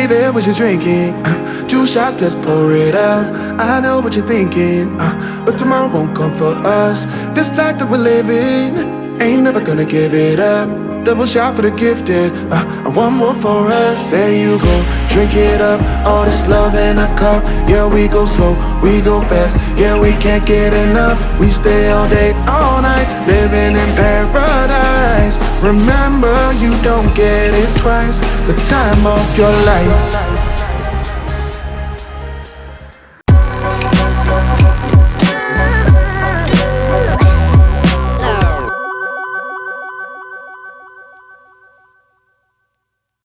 baby, what you drinking? 2 shots, let's pour it up. I know what you're thinking, but tomorrow won't come for us. This life that we're living, ain't never gonna give it up. Double shot for the gifted, and one more for us. There you go, drink it up. All this love in a cup. Yeah, we go slow, we go fast. Yeah, we can't get enough. We stay all day, all night, living in paradise. Remember, you don't get it twice. The time of your life.